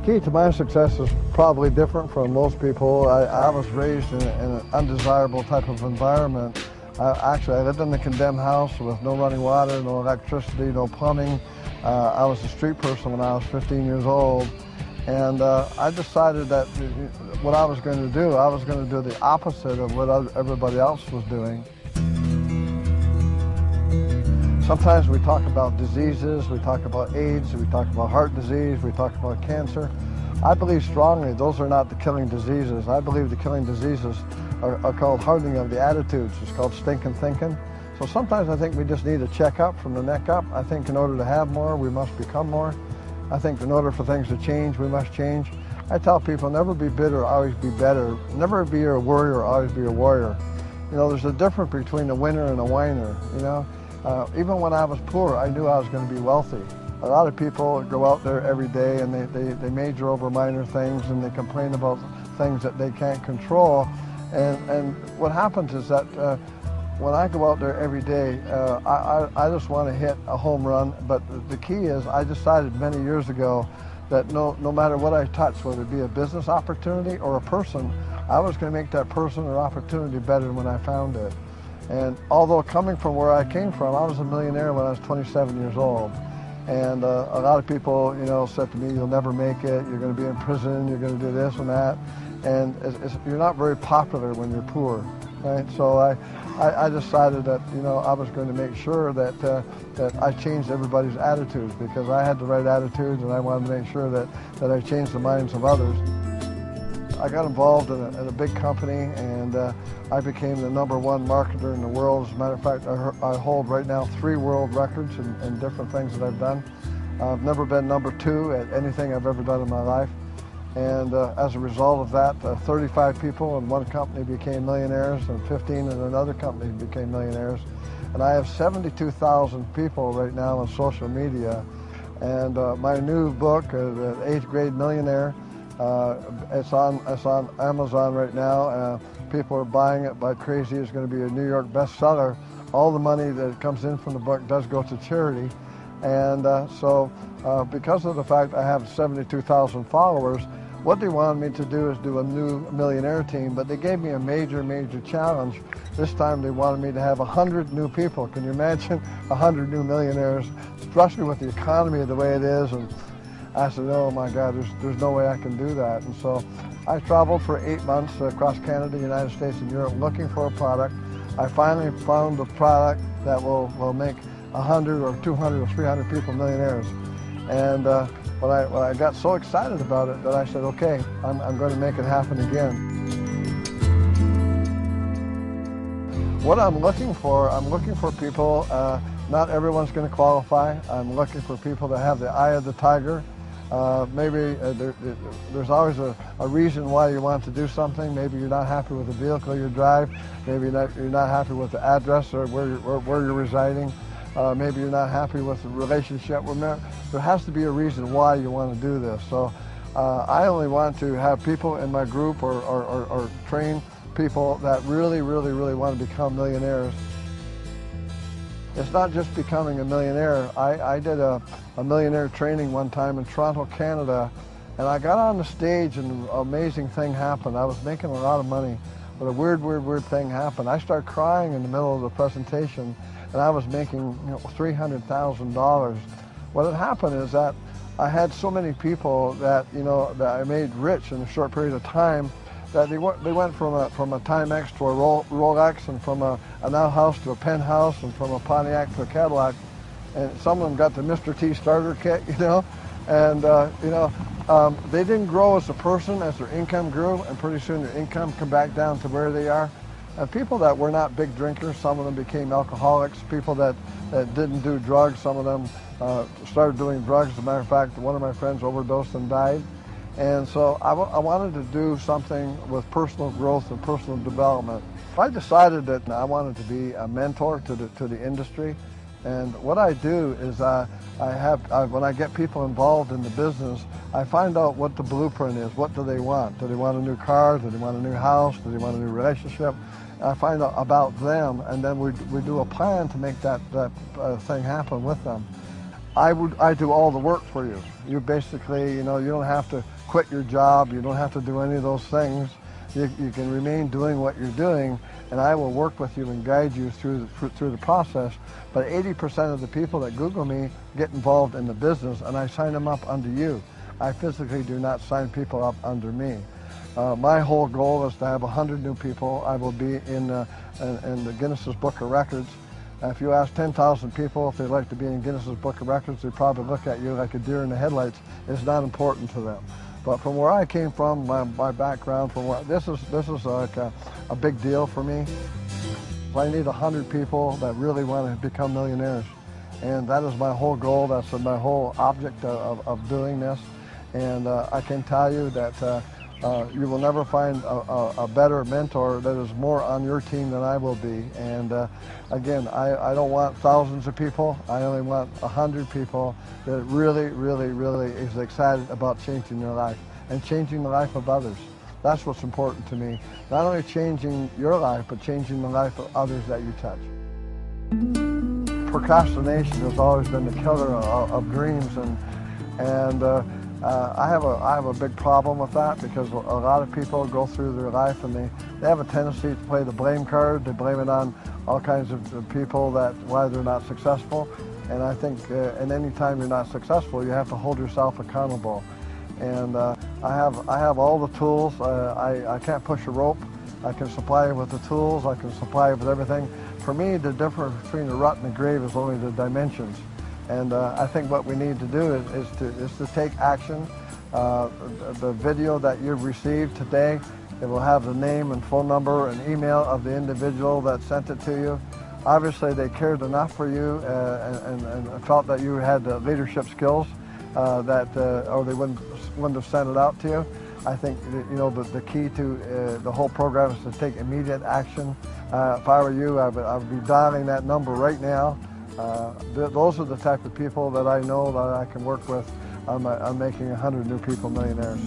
key to my success is probably different from most people. I was raised in an undesirable type of environment. Actually, I lived in a condemned house with no running water, no electricity, no plumbing. I was a street person when I was 15 years old. And I decided that what I was going to do, I was going to do the opposite of what everybody else was doing. Sometimes we talk about diseases, we talk about AIDS, we talk about heart disease, we talk about cancer. I believe strongly those are not the killing diseases. I believe the killing diseases are called hardening of the attitudes. It's called stinking thinking. So sometimes I think we just need a checkup from the neck up. I think in order to have more, we must become more. I think in order for things to change, we must change. I tell people, never be bitter, always be better. Never be a worrier, always be a warrior. You know, there's a difference between a winner and a whiner, you know. Even when I was poor, I knew I was going to be wealthy. A lot of people go out there every day and they major over minor things and they complain about things that they can't control. And what happens is that when I go out there every day, I just want to hit a home run. But the key is I decided many years ago that no matter what I touch, whether it be a business opportunity or a person, I was going to make that person or opportunity better than when I found it. And although coming from where I came from, I was a millionaire when I was 27 years old. And a lot of people, you know, said to me, you'll never make it, you're going to be in prison, you're going to do this and that. And you're not very popular when you're poor, right? So I decided that, you know, I was going to make sure that I changed everybody's attitudes, because I had the right attitudes and I wanted to make sure that I changed the minds of others. I got involved in a big company, and I became the #1 marketer in the world. As a matter of fact, I hold right now 3 world records in different things that I've done. I've never been #2 at anything I've ever done in my life. And as a result of that, 35 people in one company became millionaires, and 15 in another company became millionaires. And I have 72,000 people right now on social media. And my new book, The 8th Grade Millionaire, it's on Amazon right now. People are buying it like crazy. It's going to be a New York bestseller. All the money that comes in from the book does go to charity. And so because of the fact I have 72,000 followers, what they wanted me to do is do a new millionaire team, but they gave me a major challenge. This time they wanted me to have 100 new people. Can you imagine 100 new millionaires, especially with the economy the way it is? And I said, oh my God, there's no way I can do that. And so I traveled for 8 months across Canada, United States, and Europe looking for a product. I finally found a product that will make 100 or 200 or 300 people millionaires. And when I got so excited about it that I said, okay, I'm going to make it happen again. What I'm looking for people, not everyone's going to qualify. I'm looking for people that have the eye of the tiger. Maybe there's always a reason why you want to do something. Maybe you're not happy with the vehicle you drive. Maybe you're not happy with the address or where you're residing. Maybe you're not happy with the relationship. There has to be a reason why you want to do this. So I only want to have people in my group or train people that really want to become millionaires. It's not just becoming a millionaire. I did a millionaire training one time in Toronto, Canada, and I got on the stage and an amazing thing happened. I was making a lot of money, but a weird thing happened. I started crying in the middle of the presentation, and I was making $300,000. What had happened is that I had so many people that that I made rich in a short period of time, that they went from a Timex to a Rolex, and from an outhouse to a penthouse, and from a Pontiac to a Cadillac, and some of them got the Mr. T starter kit, and they didn't grow as a person as their income grew, and pretty soon their income come back down to where they are. And people that were not big drinkers, some of them became alcoholics. People that didn't do drugs, some of them started doing drugs. As a matter of fact, one of my friends overdosed and died. And so I wanted to do something with personal growth and personal development. I decided that I wanted to be a mentor to the industry. And what I do is when I get people involved in the business, I find out what the blueprint is. What do they want? Do they want a new car? Do they want a new house? Do they want a new relationship? I find out about them, and then we do a plan to make that thing happen with them. I do all the work for you. You basically, you don't have to quit your job. You don't have to do any of those things. You can remain doing what you're doing, and I will work with you and guide you through the process. But 80% of the people that Google me get involved in the business, and I sign them up under you. I physically do not sign people up under me. My whole goal is to have 100 new people. I will be in the Guinness's Book of Records. If you ask 10,000 people if they'd like to be in Guinness's Book of Records, they'd probably look at you like a deer in the headlights. It's not important to them. But from where I came from, my background, this is like a big deal for me. I need 100 people that really want to become millionaires. And that is my whole goal. That's my whole object of doing this. And I can tell you that you will never find a better mentor that is more on your team than I will be. And again, I don't want thousands of people. I only want 100 people that really, really, really is excited about changing their life and changing the life of others. That's what's important to me. Not only changing your life, but changing the life of others that you touch. Procrastination has always been the killer of dreams, and I have a big problem with that, because a lot of people go through their life and they have a tendency to play the blame card. They blame it on all kinds of people that why they're not successful. And I think and any time you're not successful, you have to hold yourself accountable. And I have all the tools. I can't push a rope. I can supply you with the tools. I can supply you with everything. For me, the difference between the rut and the grave is only the dimensions. And I think what we need to do is to take action. The video that you've received today, it will have the name and phone number and email of the individual that sent it to you. Obviously, they cared enough for you and felt that you had the leadership skills or they wouldn't have sent it out to you. I think the key to the whole program is to take immediate action. If I were you, I would be dialing that number right now. Those are the type of people that I know that I can work with on making 100 new people millionaires.